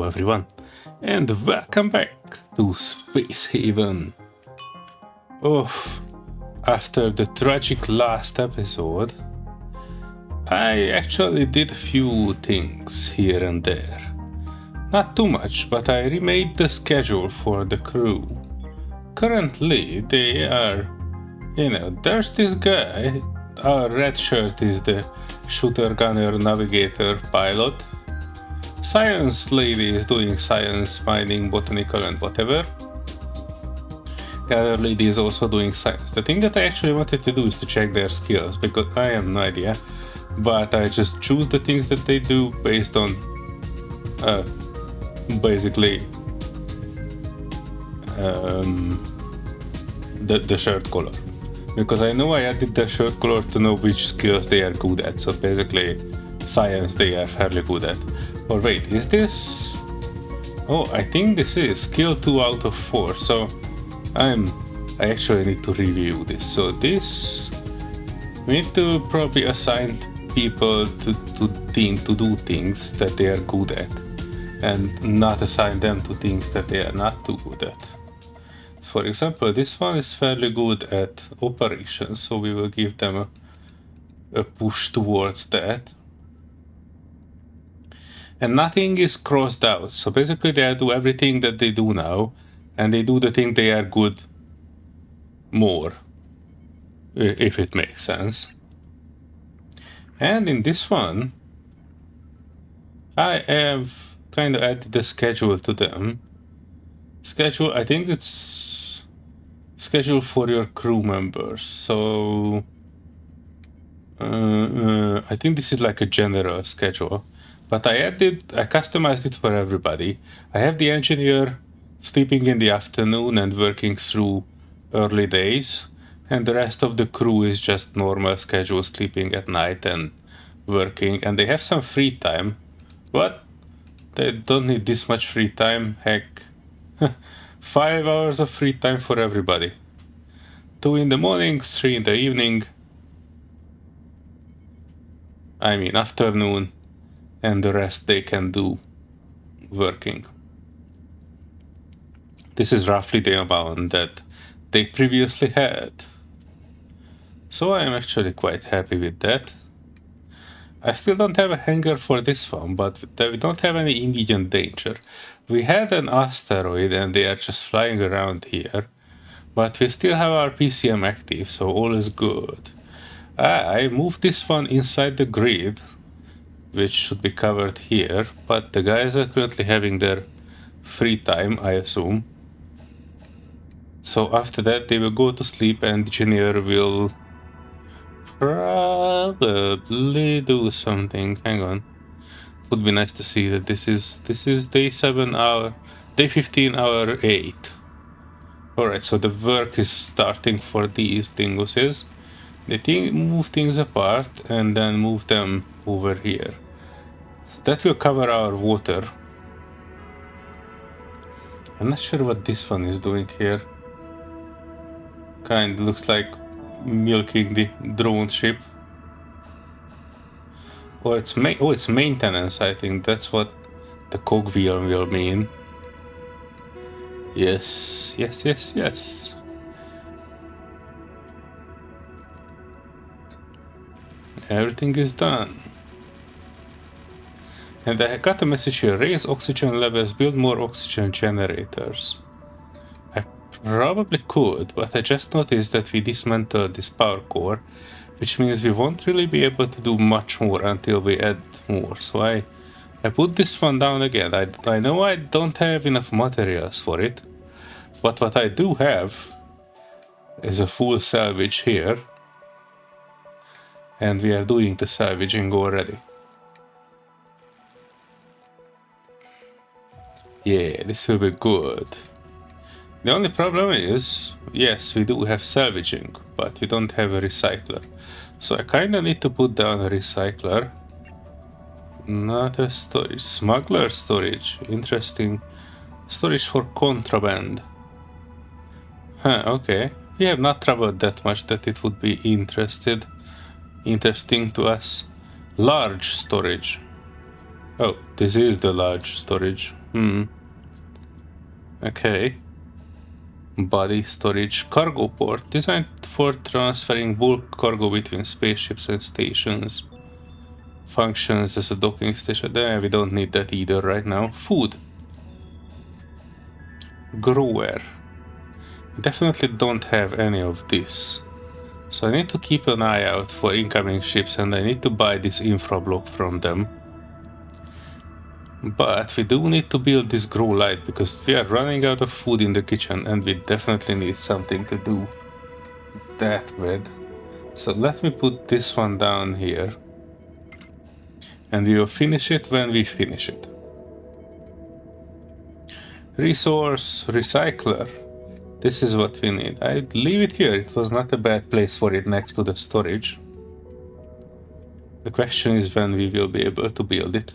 everyone, and welcome back to Space Haven. After the tragic last episode, I actually did a few things here and there. Not too much, but I remade the schedule for the crew. Currently, they are, there's this guy. Our red shirt is the shooter, gunner, navigator, pilot. Science lady is doing science, mining, botanical and whatever. The other lady is also doing science. The thing that I actually wanted to do is to check their skills, because I have no idea. But I just choose the things that they do based on basically the shirt color. Because I know I added the shirt color to know which skills they are good at. So basically science they are fairly good at. Or wait, is this? Oh, I think this is skill 2 out of 4. So I actually need to review this. So this, we need to probably assign people to do things that they are good at, and not assign them to things that they are not too good at. For example, this one is fairly good at operations, so we will give them a push towards that. And nothing is crossed out, so basically they do everything that they do now, and they do the thing they are good more, if it makes sense. And in this one, I have kind of added the schedule to them. Schedule, I think it's schedule for your crew members. So I think this is like a general schedule, but I customized it for everybody. I have the engineer sleeping in the afternoon and working through early days, and the rest of the crew is just normal schedule, sleeping at night and working, and they have some free time, but they don't need this much free time. Heck, 5 hours of free time for everybody. 2 in the morning, 3 in the evening, I mean afternoon, and the rest they can do working. This is roughly the amount that they previously had. So I am actually quite happy with that. I still don't have a hangar for this one, but we don't have any immediate danger. We had an asteroid and they are just flying around here, but we still have our PCM active, so all is good. I moved this one inside the grid, which should be covered here, but the guys are currently having their free time, I assume. So after that they will go to sleep, and the engineer will probably do something. Hang on. It would be nice to see that this is day 15 hour 8. Alright, so the work is starting for these dinguses. They move things apart and then move them over here. That will cover our water. I'm not sure what this one is doing here. Kind of looks like milking the drone ship. Or it's maintenance, I think. That's what the cogwheel will mean. Yes. Everything is done. And I got a message here: raise oxygen levels, build more oxygen generators. I probably could, but I just noticed that we dismantled this power core, which means we won't really be able to do much more until we add more. So I put this one down again. I know I don't have enough materials for it, but what I do have is a full salvage here, and we are doing the salvaging already. Yeah, this will be good. The only problem is, yes, we do have salvaging, but we don't have a recycler. So I kinda need to put down a recycler. Not a storage. Smuggler storage. Interesting. Storage for contraband. Okay. We have not traveled that much that it would be interesting to us. Large storage. Oh, this is the large storage. Okay. Body storage cargo port designed for transferring bulk cargo between spaceships and stations. Functions as a docking station. We don't need that either right now. Food. Grower. Definitely don't have any of this. So I need to keep an eye out for incoming ships and I need to buy this infra block from them. But we do need to build this grow light because we are running out of food in the kitchen and we definitely need something to do that with. So let me put this one down here. And we will finish it when we finish it. Resource recycler. This is what we need. I'd leave it here. It was not a bad place for it next to the storage. The question is when we will be able to build it.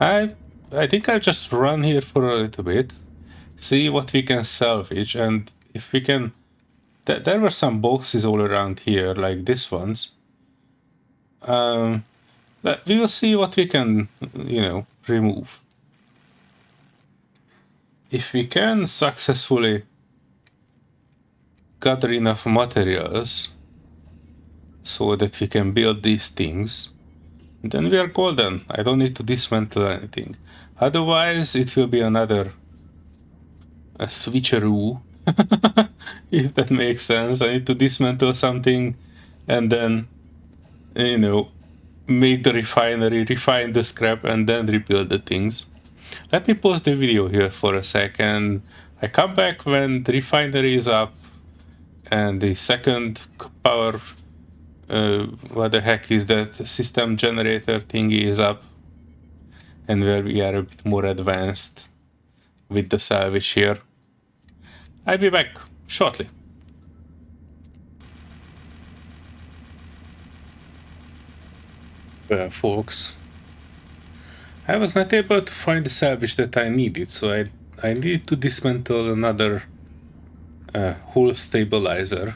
I think I'll just run here for a little bit, see what we can salvage, and if we can... There were some boxes all around here, like this ones. We will see what we can, you know, remove. If we can successfully gather enough materials so that we can build these things, then we are golden. I don't need to dismantle anything. Otherwise, it will be another switcheroo, if that makes sense. I need to dismantle something and then, you know, make the refinery, refine the scrap, and then rebuild the things. Let me pause the video here for a second. I come back when the refinery is up and the second power, what the heck is that, system generator thingy is up, and where we are a bit more advanced with the salvage here. I'll be back shortly. Well, folks, I was not able to find the salvage that I needed, so I needed to dismantle another hull stabilizer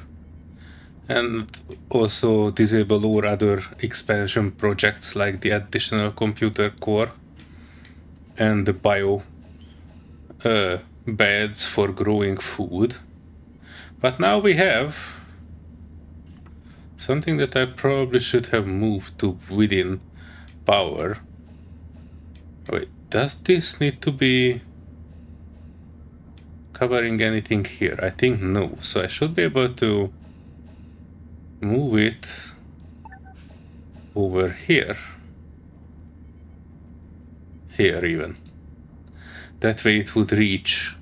and also disable all other expansion projects like the additional computer core and the bio beds for growing food. But now we have something that I probably should have moved to within power. Wait, does this need to be covering anything here? I think no, so I should be able to move it over here. Here even. That way it would reach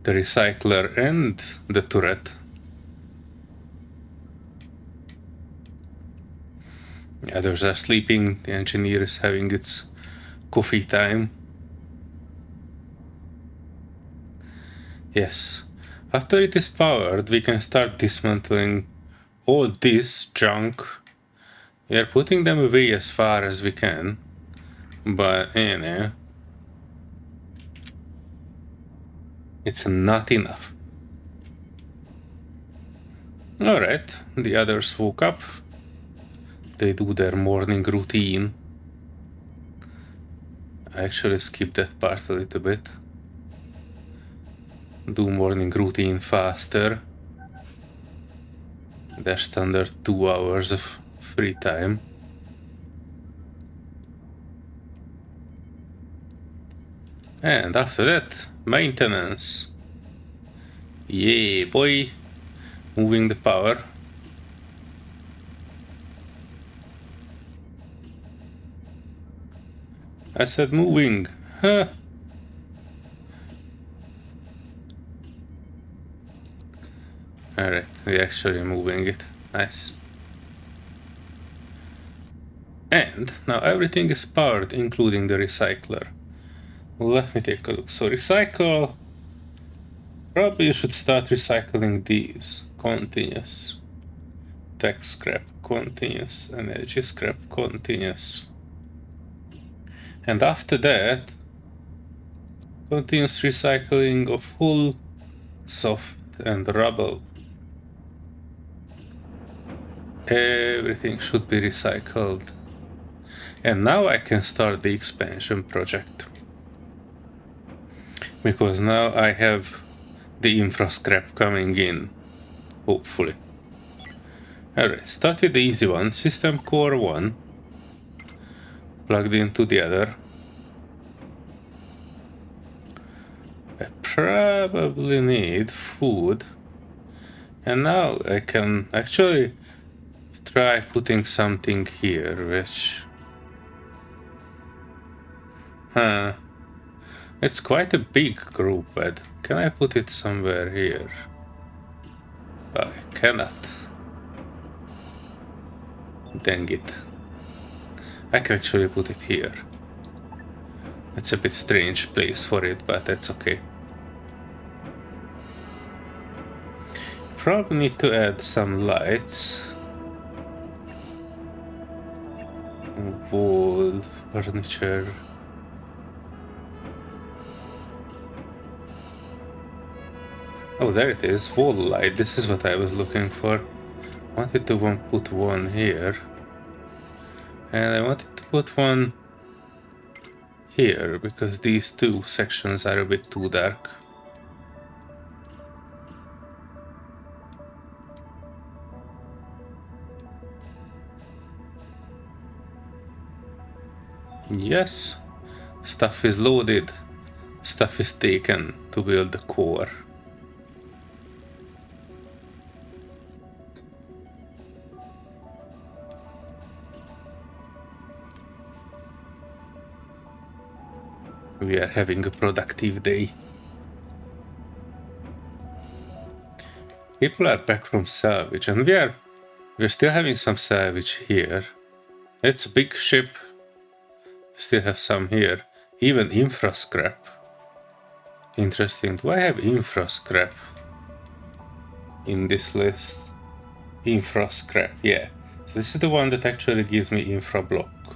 the recycler and the turret. The others are sleeping, the engineer is having its coffee time. Yes, after it is powered, we can start dismantling all this junk. We are putting them away as far as we can, but you know, it's not enough. Alright, the others woke up. They do their morning routine. I actually skipped that part a little bit. Do morning routine faster. Their standard 2 hours of free time. And after that, maintenance. Yeah, boy. Moving the power. I said moving. Huh. Alright, we're actually moving it. Nice. And now everything is powered, including the recycler. Let me take a look. So recycle... Probably you should start recycling these. Continuous. Tech scrap, continuous. Energy scrap, continuous. And after that, continuous recycling of hull, soft, and rubble. Everything should be recycled. And now I can start the expansion project. Because now I have the infra scrap coming in, hopefully. Alright, start with the easy one. System core 1. Plugged into the other. I probably need food. And now I can actually try putting something here, which... It's quite a big group bed. Can I put it somewhere here? I cannot. Dang it. I can actually put it here. It's a bit strange place for it, but that's okay. Probably need to add some lights. Wall, furniture. Oh, there it is. Wall light. This is what I was looking for. Wanted to put one here. And I wanted to put one here, because these two sections are a bit too dark. Yes, stuff is loaded. Stuff is taken to build the core. We are having a productive day. People are back from salvage, and we're still having some salvage here. It's a big ship. We still have some here. Even infra scrap. Interesting. Do I have infra scrap in this list? Infra scrap, yeah. So this is the one that actually gives me infra block,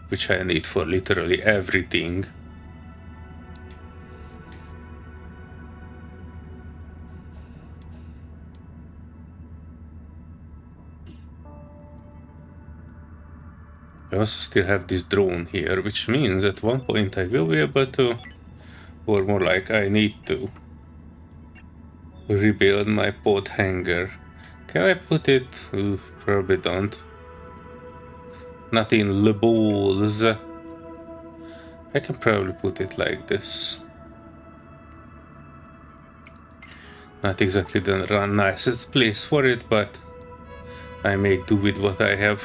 which I need for literally everything. I also still have this drone here, which means at one point I will be able to, or more like I need to, rebuild my pod hangar. Can I put it? Ooh, probably don't. Not in the balls. I can probably put it like this. Not exactly the nicest place for it, but I make do with what I have.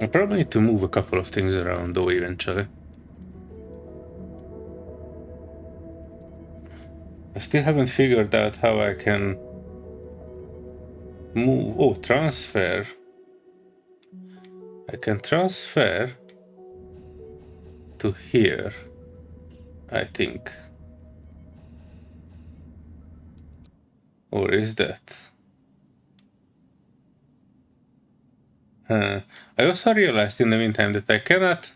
I probably need to move a couple of things around though eventually. I still haven't figured out how I can move. Oh, transfer. I can transfer to here, I think. Or is that? I also realized in the meantime that I cannot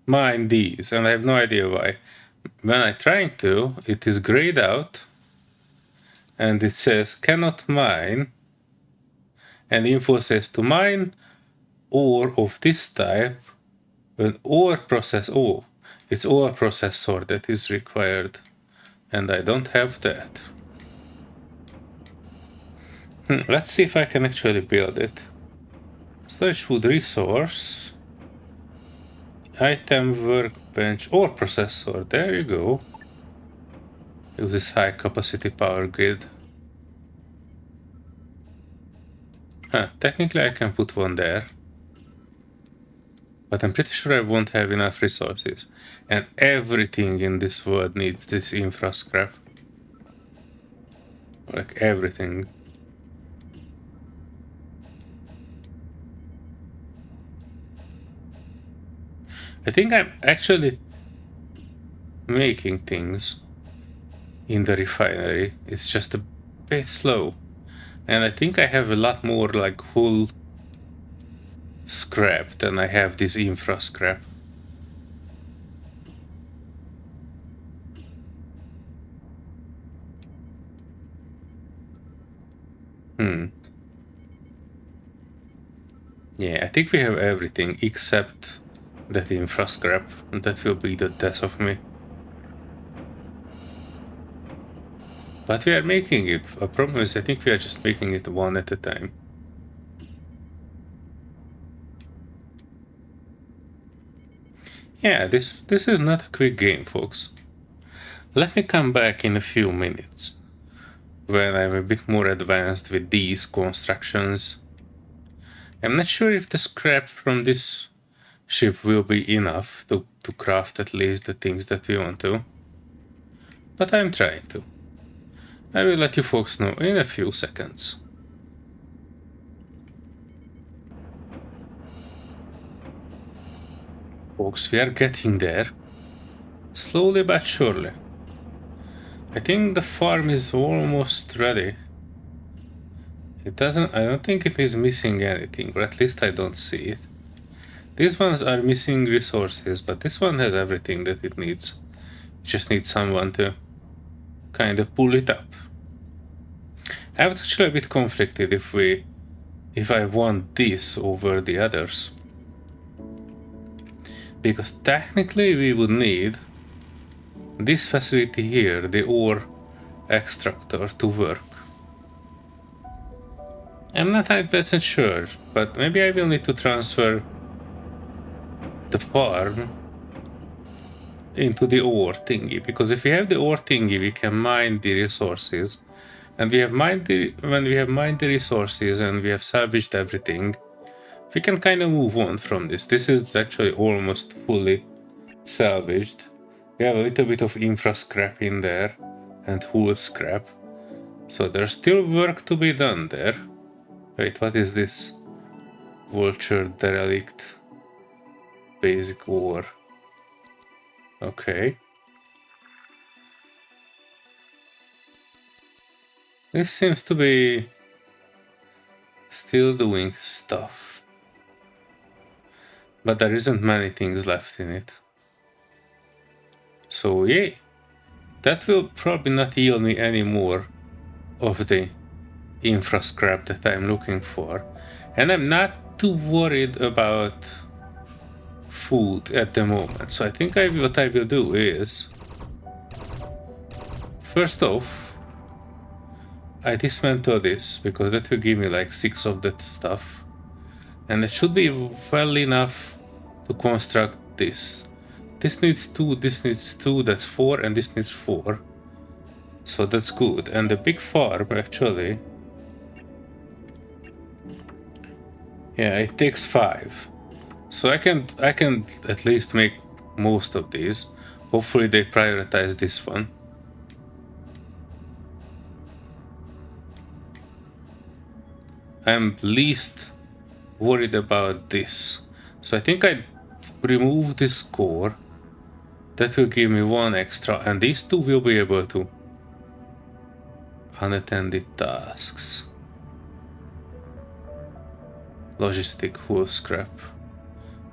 mine these, and I have no idea why. When I'm trying to, it is grayed out, and it says cannot mine, and info says to mine ore of this type, an ore process. Oh, it's ore processor that is required, and I don't have that. Let's see if I can actually build it. Storage food resource. Item workbench ore processor. There you go. Uses high capacity power grid. Technically I can put one there. But I'm pretty sure I won't have enough resources. And everything in this world needs this infra scrap. Like everything. I think I'm actually making things in the refinery. It's just a bit slow. And I think I have a lot more like hull scrap than I have this infra scrap. Yeah, I think we have everything except that infra scrap. That will be the death of me. But we are making it. A problem is I think we are just making it one at a time. Yeah, this is not a quick game, folks. Let me come back in a few minutes when I'm a bit more advanced with these constructions. I'm not sure if the scrap from this ship will be enough to craft at least the things that we want to. But I'm trying to. I will let you folks know in a few seconds. Folks, we are getting there. Slowly but surely. I think the farm is almost ready. I don't think it is missing anything, or at least I don't see it. These ones are missing resources, but this one has everything that it needs. It just needs someone to kind of pull it up. I was actually a bit conflicted if I want this over the others. Because technically we would need this facility here, the ore extractor, to work. I'm not 100% sure, but maybe I will need to transfer the farm into the ore thingy, because if we have the ore thingy we can mine the resources, and when we have mined the resources and we have salvaged everything, we can kind of move on from this. This is actually almost fully salvaged. We have a little bit of infra scrap in there and hull scrap, so there's still work to be done there. Wait, what is this? Vulture derelict basic ore. Okay. This seems to be still doing stuff. But there isn't many things left in it. So yeah, that will probably not yield me any more of the infra scrap that I'm looking for. And I'm not too worried about food at the moment. So I think what I will do is, first off, I dismantle this, because that will give me like 6 of that stuff. And it should be well enough to construct this. This needs 2, this needs 2, that's 4, and this needs 4. So that's good. And the big farm, actually, yeah, it takes 5. So I can at least make most of these. Hopefully they prioritize this one. I'm least worried about this. So I think I remove this core. That will give me 1 extra, and these 2 will be able to unattended tasks. Logistic hull scrap.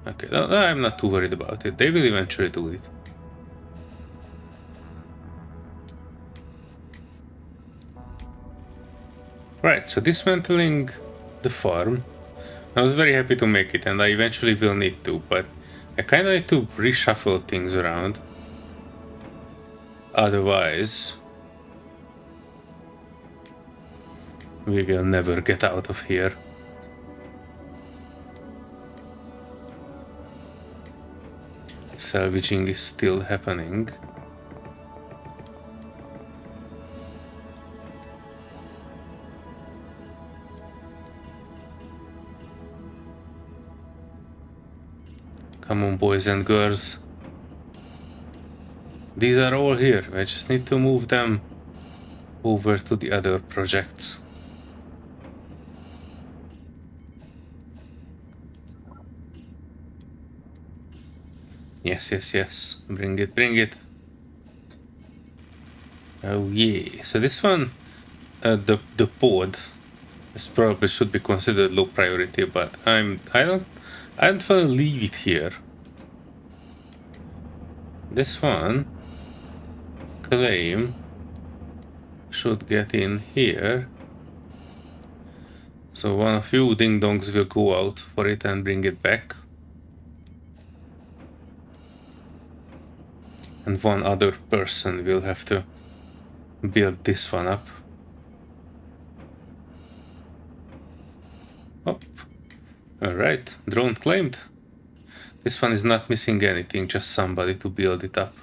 Okay, no, I'm not too worried about it. They will eventually do it. Right, so dismantling the farm. I was very happy to make it, and I eventually will need to, but I kind of need to reshuffle things around. Otherwise, we will never get out of here. Salvaging is still happening. Come on, boys and girls. These are all here. I just need to move them over to the other projects. Yes, yes, yes. Bring it, bring it. Oh yeah. So this one, the pod, this probably should be considered low priority, but I don't want to leave it here. This one, claim, should get in here. So one of you ding-dongs will go out for it and bring it back. And one other person will have to build this one up. Oh, alright, drone claimed. This one is not missing anything, just somebody to build it up.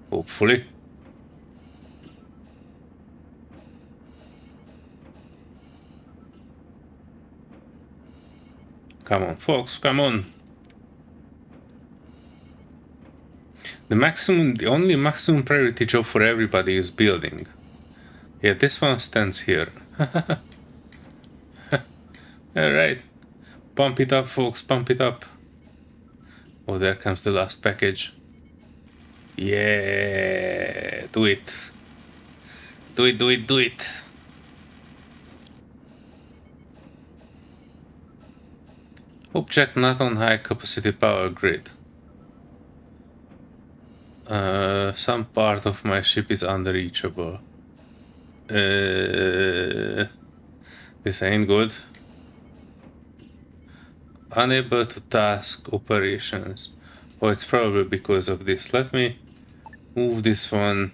Hopefully. Come on, folks, come on. The only maximum priority job for everybody is building. Yeah, this one stands here. Alright. Pump it up, folks, pump it up. Oh, there comes the last package. Yeah, do it. Do it, do it, do it. Object not on high capacity power grid. Some part of my ship is unreachable. This ain't good. Unable to task operations. Oh, it's probably because of this. Let me move this one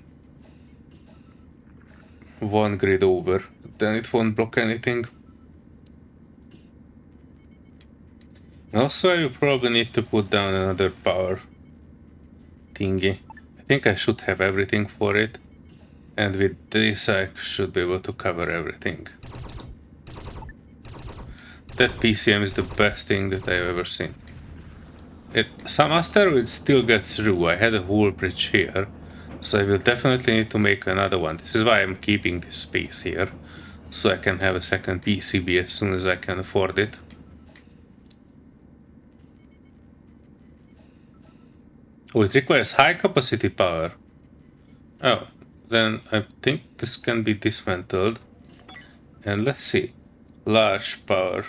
grid over. Then it won't block anything. And also, I will probably need to put down another power thingy. I think I should have everything for it. And with this, I should be able to cover everything. That PCM is the best thing that I've ever seen. Some asteroids still get through. I had a whole bridge here, so I will definitely need to make another one. This is why I'm keeping this space here, so I can have a second PCB as soon as I can afford it. Oh, it requires high capacity power. Oh, then I think this can be dismantled. And let's see. Large power.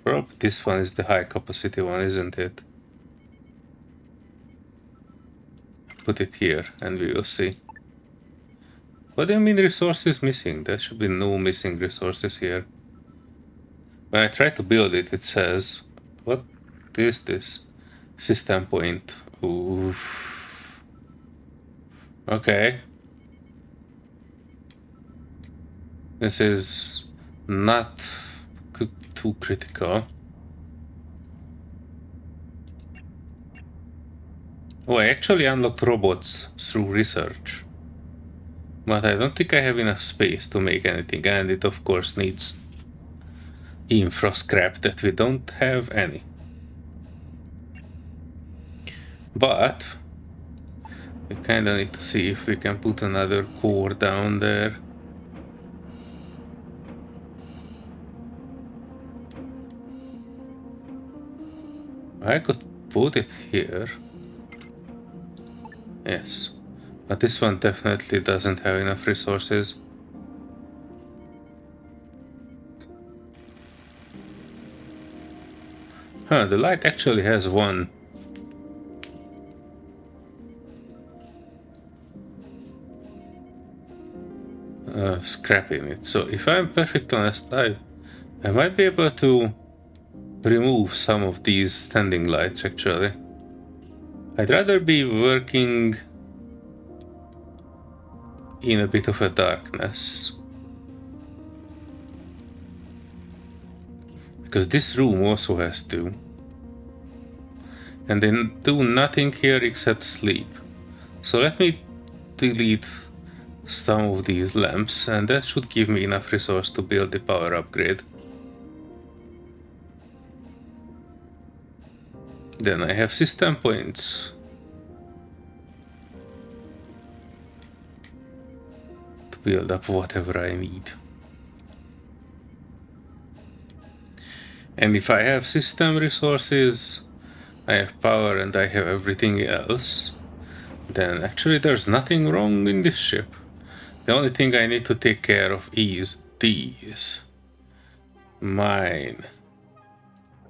Probably this one is the high capacity one, isn't it? Put it here and we will see. What do you mean resources missing? There should be no missing resources here. When I try to build it, it says, what is this? System point. Oof. Okay. This is not too critical. Oh, I actually unlocked robots through research. But I don't think I have enough space to make anything, and it of course needs infra scrap that we don't have any. But we kinda need to see if we can put another core down there. I could put it here. Yes. But this one definitely doesn't have enough resources. Huh, the light actually has one. Scrap in it. So if I'm perfectly honest, I might be able to remove some of these standing lights actually. I'd rather be working in a bit of a darkness. Because this room also has two. And they do nothing here except sleep. So let me delete some of these lamps, and that should give me enough resource to build the power upgrade. Then I have system points. To build up whatever I need. And if I have system resources, I have power and I have everything else, then actually there's nothing wrong in this ship. The only thing I need to take care of is these. Mine.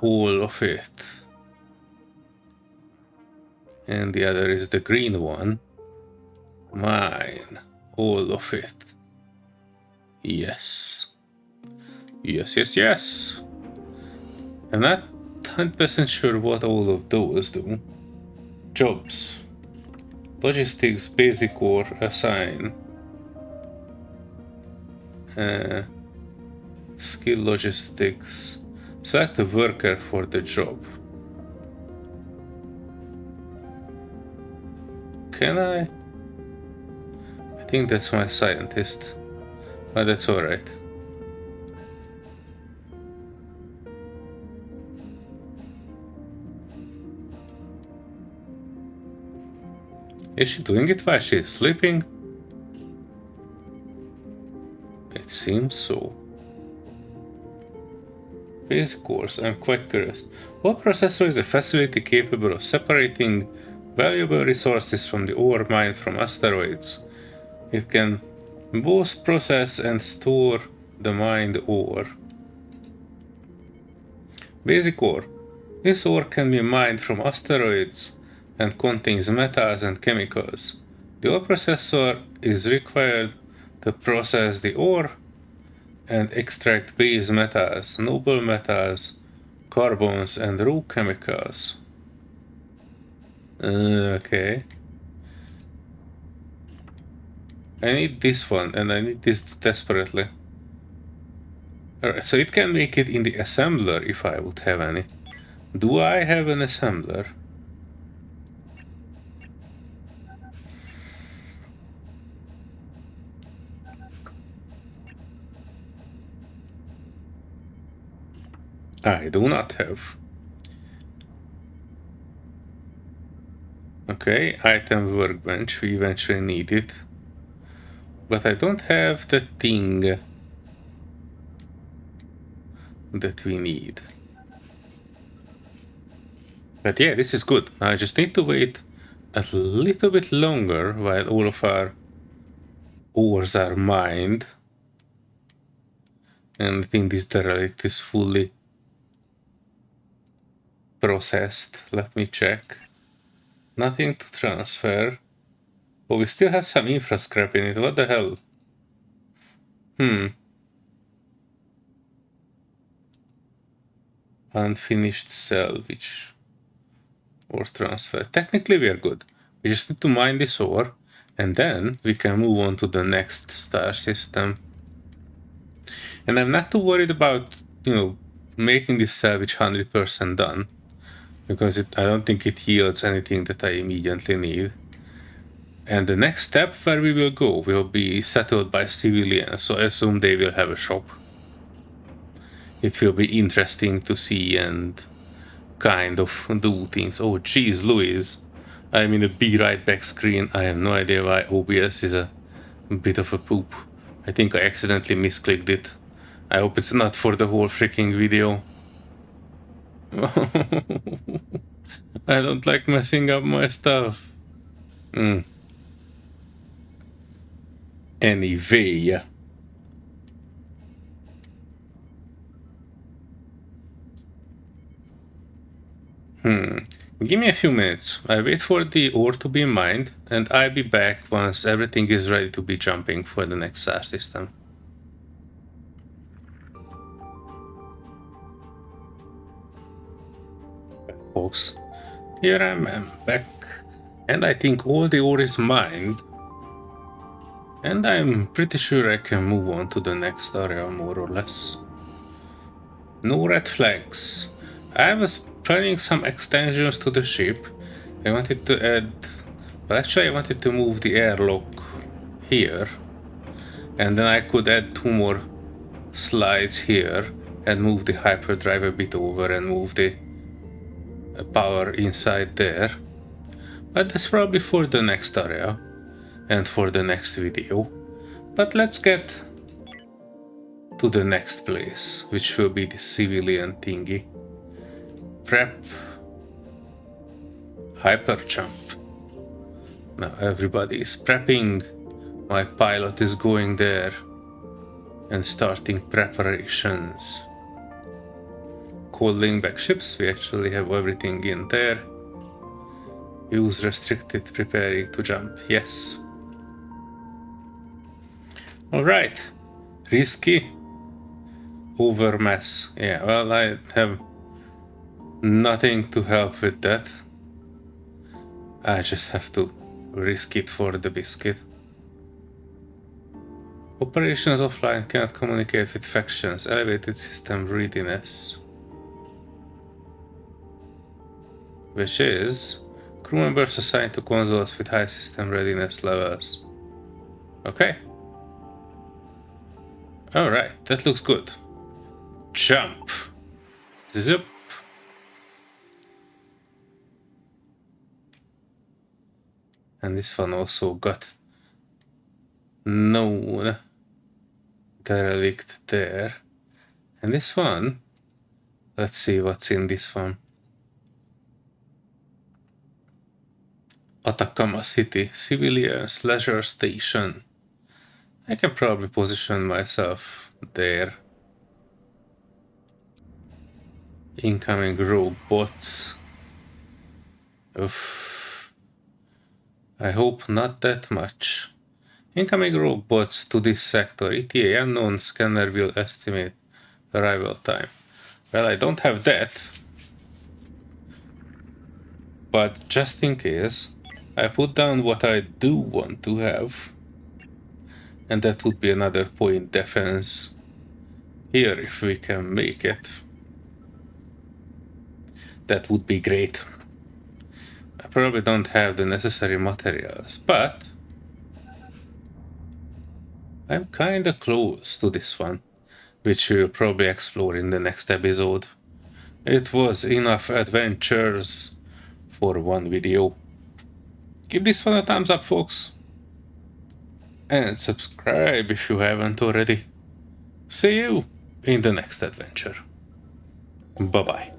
All of it. And the other is the green one. Mine. All of it. Yes. Yes, yes, yes. I'm not 100% sure what all of those do. Jobs. Logistics, basic or assign. Skill logistics. Select a worker for the job. Can I? I think that's my scientist. But that's alright. Is she doing it while she's sleeping? It seems so. Basic course, I'm quite curious. What processor is a facility capable of separating valuable resources from the ore mined from asteroids? It can both process and store the mined ore. Basic ore. This ore can be mined from asteroids and contains metals and chemicals. The ore processor is required to process the ore and extract base metals, noble metals, carbons, and raw chemicals. Okay. I need this one, and I need this desperately. Alright, so it can make it in the assembler if I would have any. Do I have an assembler? I do not have. Okay, item workbench, we eventually need it. But I don't have the thing that we need. But yeah, this is good. I just need to wait a little bit longer while all of our ores are mined. And I think this derelict is fully processed. Let me check. Nothing to transfer. Oh, we still have some infra scrap in it. What the hell? Unfinished salvage. Or transfer. Technically we are good. We just need to mine this ore. And then we can move on to the next star system. And I'm not too worried about, making this salvage 100% done. Because I don't think it yields anything that I immediately need. And the next step where we will go will be settled by civilians, so I assume they will have a shop. It will be interesting to see and kind of do things. Oh geez, Louise. I'm in a be right back screen. I have no idea why OBS is a bit of a poop. I think I accidentally misclicked it. I hope it's not for the whole freaking video. I don't like messing up my stuff. Anyway. Give me a few minutes. I wait for the ore to be mined, and I'll be back once everything is ready to be jumping for the next star system. Folks, here I am back, and I think all the ore is mined, and I'm pretty sure I can move on to the next area more or less. No red flags. I was planning some extensions to the ship. I wanted to add... Well, actually I wanted to move the airlock here. And then I could add 2 more slides here and move the hyperdrive a bit over and move the power inside there. But that's probably for the next area and for the next video. But let's get to the next place, which will be the civilian thingy. Prep. Hyper jump. Now everybody is prepping. My pilot is going there and starting preparations. Calling back ships. We actually have everything in there. Use restricted, preparing to jump. Yes. Alright. Risky. over mess. Yeah, well, I have nothing to help with that. I just have to risk it for the biscuit. Operations offline cannot communicate with factions. Elevated system readiness. Which is crew members assigned to consoles with high system readiness levels. Okay. Alright, that looks good. Jump. Zip. And this one also got known derelict there. And this one, let's see what's in this one. Atacama City, civilians, leisure station. I can probably position myself there. Incoming robots. Oof. I hope not that much. Incoming robots to this sector. ETA unknown. Scanner will estimate arrival time. Well, I don't have that. But just in case, I put down what I do want to have. And that would be another point defense. Here, if we can make it. That would be great. I probably don't have the necessary materials, but I'm kinda close to this one, which we'll probably explore in the next episode. It was enough adventures for one video. Give this one a thumbs up, folks. And subscribe if you haven't already. See you in the next adventure. Bye-bye.